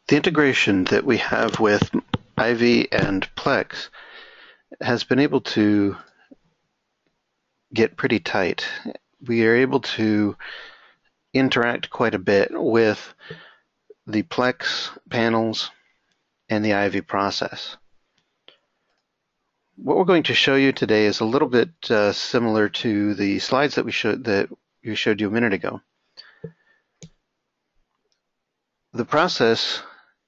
The integration that we have with Ivy and Plex has been able to get pretty tight. We are able to interact quite a bit with the Plex panels and the Ivy process. What we're going to show you today is a little bit similar to the slides that we showed you a minute ago. The process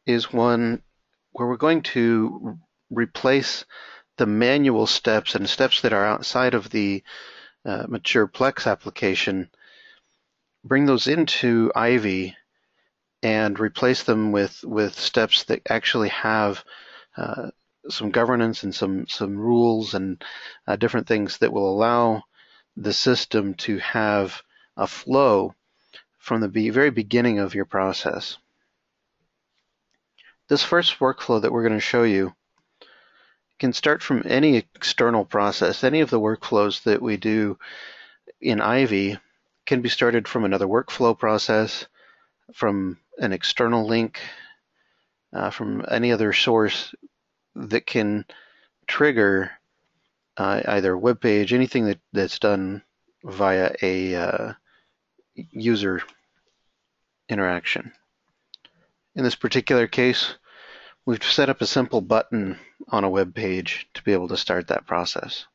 is one where we're going to replace the manual steps and steps that are outside of the mature Plex application, bring those into Ivy and replace them with steps that actually have some governance and some rules and different things that will allow the system to have a flow from the very beginning of your process. This first workflow that we're going to show you can start from any external process. Any of the workflows that we do in Ivy can be started from another workflow process, from an external link, from any other source that can trigger either a web page, anything that's done via a user interaction. In this particular case, we've set up a simple button on a web page to be able to start that process.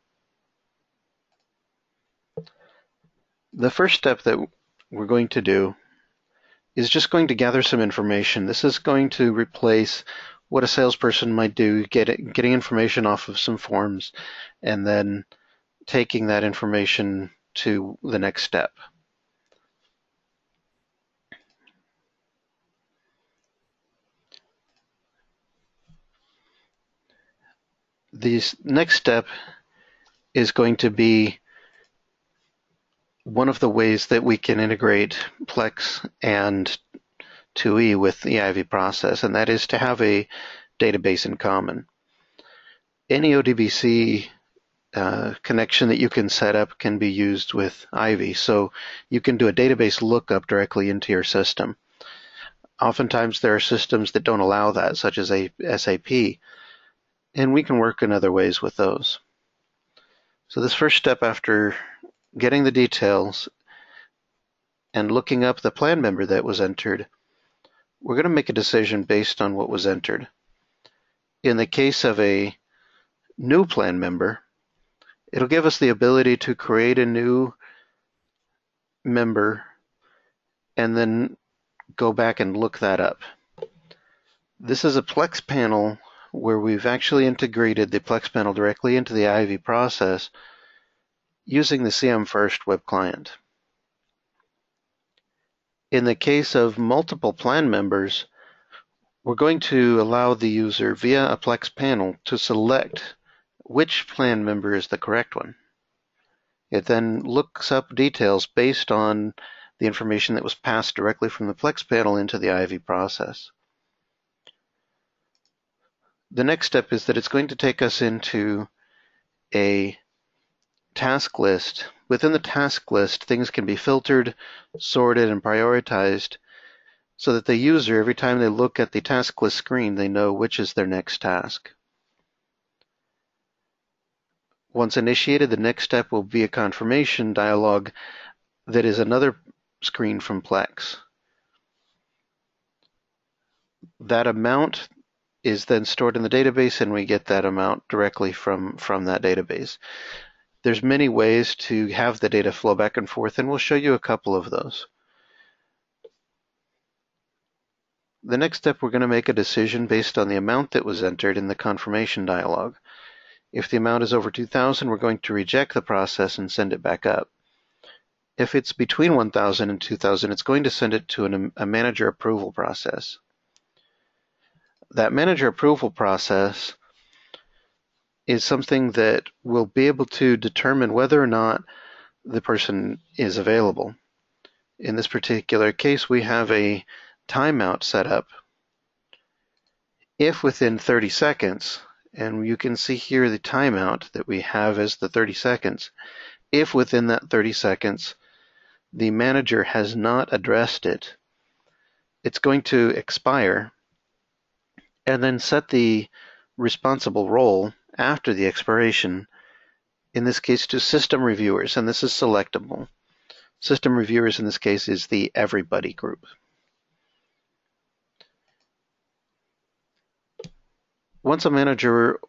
The first step that we're going to do is just going to gather some information. This is going to replace what a salesperson might do, getting information off of some forms and then taking that information to the next step. The next step is going to be one of the ways that we can integrate Plex and 2E with the Ivy process, and that is to have a database in common. Any ODBC connection that you can set up can be used with Ivy, so you can do a database lookup directly into your system. Oftentimes there are systems that don't allow that, such as SAP, and we can work in other ways with those. So this first step, after getting the details and looking up the plan member that was entered, we're going to make a decision based on what was entered. In the case of a new plan member, it'll give us the ability to create a new member and then go back and look that up. This is a Plex panel where we've actually integrated the Plex panel directly into the Ivy process using the CM First web client. In the case of multiple plan members, we're going to allow the user via a Plex panel to select which plan member is the correct one. It then looks up details based on the information that was passed directly from the Plex panel into the Ivy process. The next step is that it's going to take us into a task list. Within the task list, things can be filtered, sorted, and prioritized so that the user, every time they look at the task list screen, they know which is their next task. Once initiated, the next step will be a confirmation dialog that is another screen from Plex. That amount is then stored in the database, and we get that amount directly from that database. There's many ways to have the data flow back and forth, and we'll show you a couple of those. The next step, we're going to make a decision based on the amount that was entered in the confirmation dialog. If the amount is over 2,000, we're going to reject the process and send it back up. If it's between 1,000 and 2,000, it's going to send it to a manager approval process. That manager approval process is something that will be able to determine whether or not the person is available. In this particular case, we have a timeout set up. If within 30 seconds, and you can see here the timeout that we have as the 30 seconds, if within that 30 seconds the manager has not addressed it, it's going to expire and then set the responsible role after the expiration, in this case to system reviewers, and this is selectable. System reviewers in this case is the everybody group. Once a manager,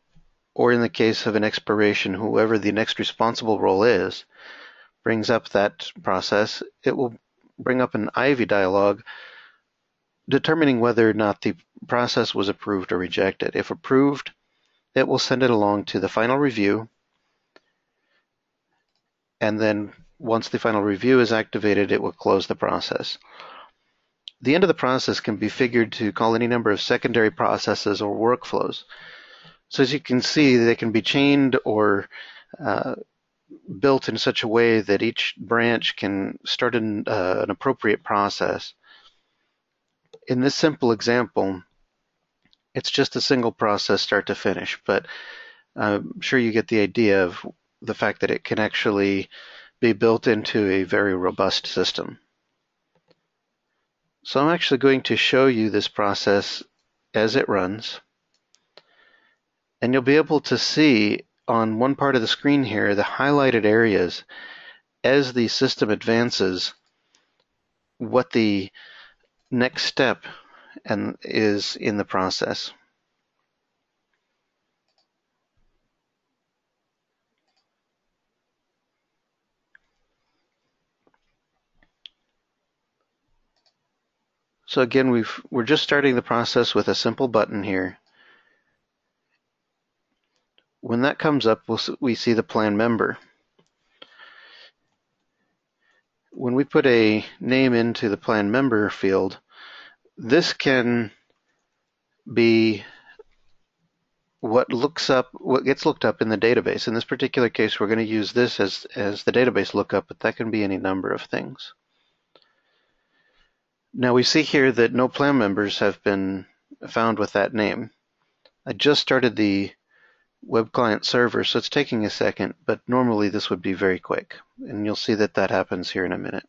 or in the case of an expiration, whoever the next responsible role is, brings up that process, it will bring up an Ivy dialog determining whether or not the process was approved or rejected. If approved, it will send it along to the final review, and then once the final review is activated, it will close the process. The end of the process can be figured to call any number of secondary processes or workflows. So as you can see, they can be chained or built in such a way that each branch can start an appropriate process. In this simple example, it's just a single process start to finish, but I'm sure you get the idea of the fact that it can actually be built into a very robust system. So I'm actually going to show you this process as it runs, and you'll be able to see on one part of the screen here the highlighted areas as the system advances what the next step is in the process. So again, we're just starting the process with a simple button here. When that comes up, we see the plan member. When we put a name into the plan member field, this can be what gets looked up in the database. In this particular case, we're going to use this as the database lookup, but that can be any number of things. Now we see here that no plan members have been found with that name. I just started the web client server, so it's taking a second, but normally this would be very quick, and you'll see that that happens here in a minute.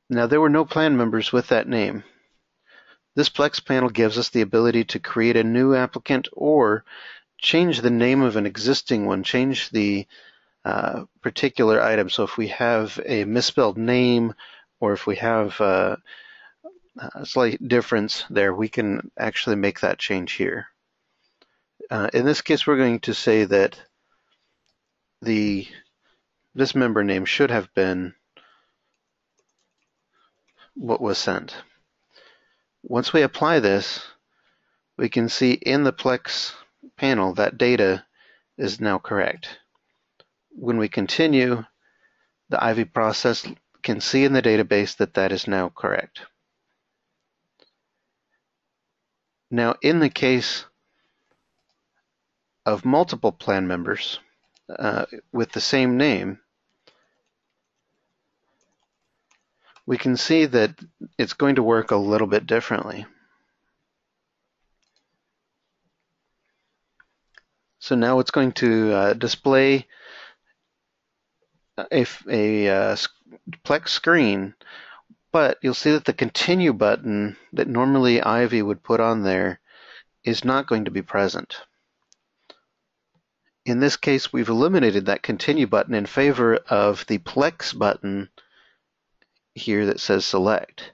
Now there were no plan members with that name. This Plex panel gives us the ability to create a new applicant or change the name of an existing one, change the particular item. So if we have a misspelled name, or if we have a slight difference there, we can actually make that change here. In this case, we're going to say that this member name should have been what was sent. Once we apply this, we can see in the Plex panel that data is now correct. When we continue, the Ivy process can see in the database that that is now correct. Now, in the case of multiple plan members with the same name, we can see that it's going to work a little bit differently. So now it's going to display a Plex screen, but you'll see that the continue button that normally Ivy would put on there is not going to be present. In this case, we've eliminated that continue button in favor of the Plex button here that says select.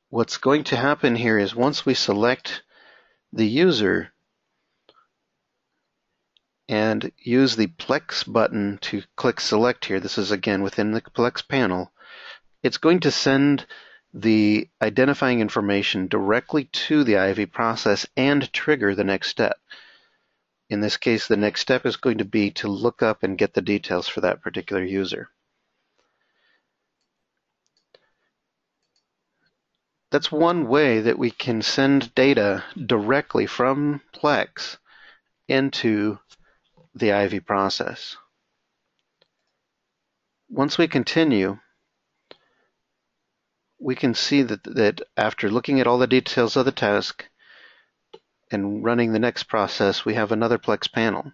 What's going to happen here is once we select the user and use the Plex button to click select here, this is again within the Plex panel, it's going to send the identifying information directly to the Ivy process and trigger the next step. In this case, the next step is going to be to look up and get the details for that particular user. That's one way that we can send data directly from Plex into the Ivy process. Once we continue, we can see that after looking at all the details of the task and running the next process, we have another Plex panel.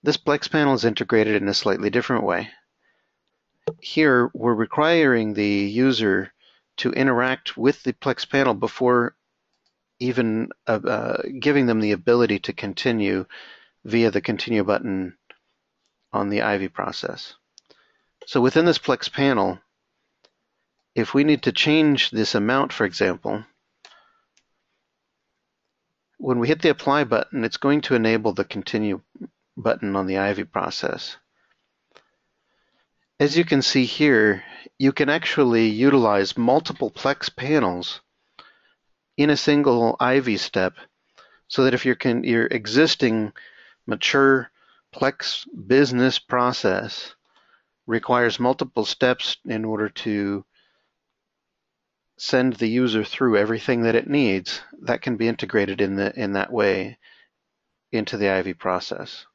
This Plex panel is integrated in a slightly different way. Here, we're requiring the user to interact with the Plex panel before even giving them the ability to continue via the continue button on the Ivy process. So within this Plex panel, if we need to change this amount, for example, when we hit the apply button, it's going to enable the continue button on the Ivy process. As you can see here, you can actually utilize multiple Plex panels in a single Ivy step, so that if your existing mature Plex business process requires multiple steps in order to send the user through everything that it needs, that can be integrated in that way into the Ivy process.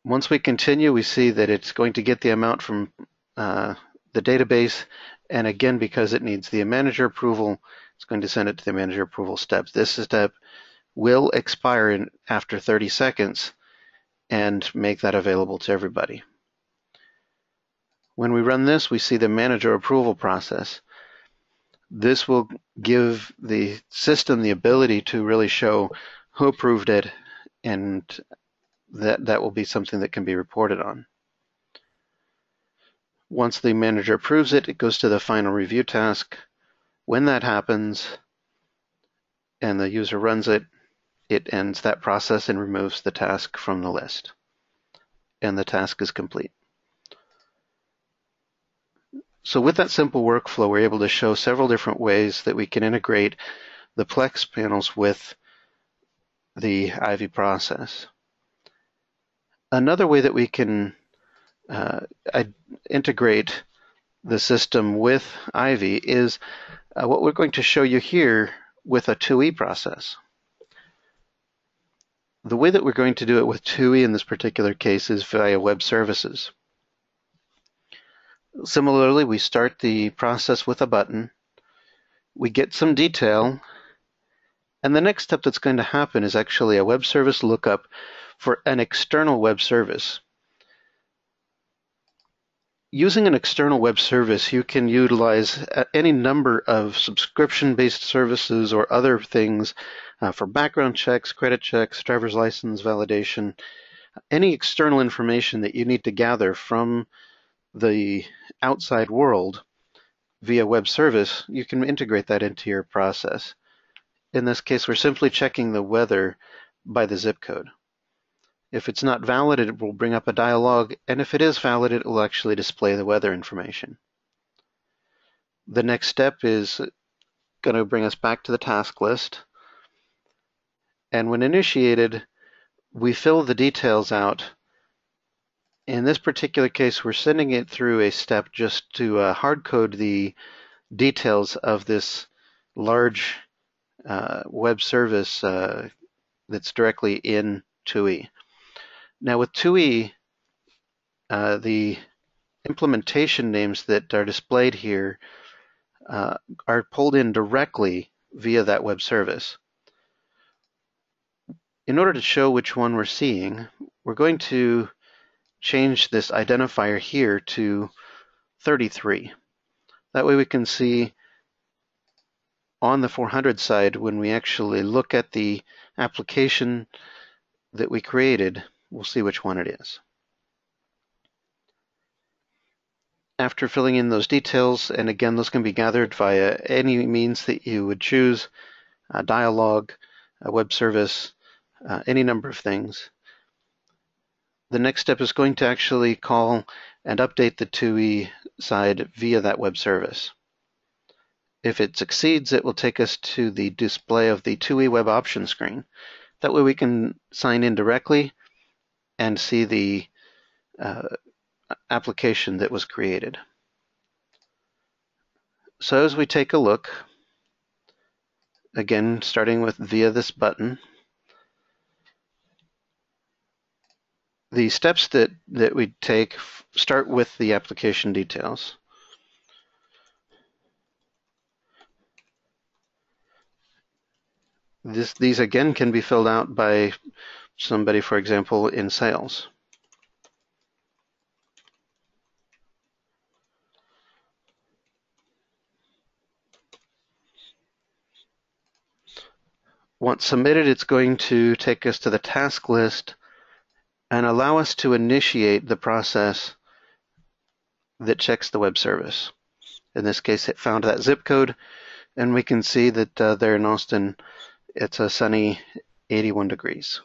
Once we continue, we see that it's going to get the amount from the database, and again, because it needs the manager approval, it's going to send it to the manager approval steps. This step will expire after 30 seconds and make that available to everybody. When we run this, we see the manager approval process. This will give the system the ability to really show who approved it, and that will be something that can be reported on. Once the manager approves it, it goes to the final review task. When that happens and the user runs it, it ends that process and removes the task from the list, and the task is complete. So with that simple workflow, we're able to show several different ways that we can integrate the Plex panels with the Ivy process. Another way that we can integrate the system with Ivy is what we're going to show you here with a 2E process. The way that we're going to do it with 2E in this particular case is via web services. Similarly, we start the process with a button, we get some detail, and the next step that's going to happen is actually a web service lookup for an external web service. Using an external web service, you can utilize any number of subscription-based services or other things for background checks, credit checks, driver's license validation, any external information that you need to gather from the outside world via web service, you can integrate that into your process. In this case, we're simply checking the weather by the zip code. If it's not valid, it will bring up a dialog, and if it is valid, it will actually display the weather information. The next step is going to bring us back to the task list, and when initiated, we fill the details out. In this particular case, we're sending it through a step just to hard code the details of this large web service that's directly in 2E. Now with 2E, the implementation names that are displayed here are pulled in directly via that web service. In order to show which one we're seeing, we're going to change this identifier here to 33. That way we can see on the 400 side, when we actually look at the application that we created, we'll see which one it is. After filling in those details, and again, those can be gathered via any means that you would choose, a dialog, a web service, any number of things. The next step is going to actually call and update the 2E side via that web service. If it succeeds, it will take us to the display of the 2E web option screen. That way we can sign in directly and see the application that was created. So as we take a look, again, starting with via this button, the steps that we take start with the application details. These again can be filled out by somebody, for example, in sales. Once submitted, it's going to take us to the task list and allow us to initiate the process that checks the web service. In this case, it found that zip code, and we can see that there in Austin, it's a sunny 81 degrees.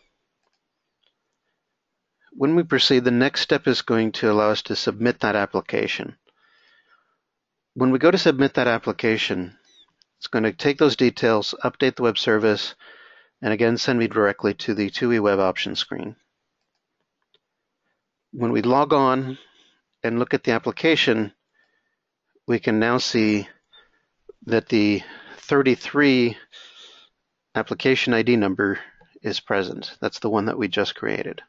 When we proceed, the next step is going to allow us to submit that application. When we go to submit that application, it's going to take those details, update the web service, and again send me directly to the TUI web options screen. When we log on and look at the application, we can now see that the 33 application ID number is present. That's the one that we just created.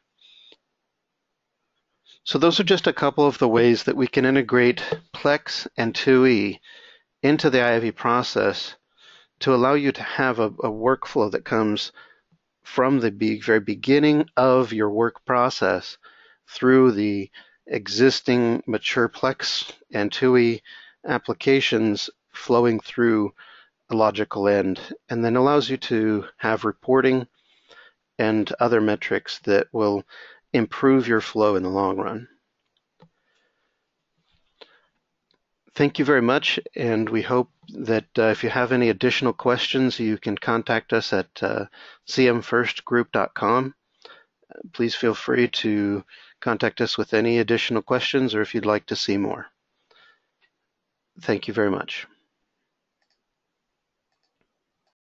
So those are just a couple of the ways that we can integrate Plex and TUI into the IIV process to allow you to have a workflow that comes from the very beginning of your work process through the existing mature Plex and TUI applications flowing through a logical end, and then allows you to have reporting and other metrics that will improve your flow in the long run. Thank you very much, and we hope that if you have any additional questions, you can contact us at cmfirstgroup.com. Please feel free to contact us with any additional questions or if you'd like to see more. Thank you very much.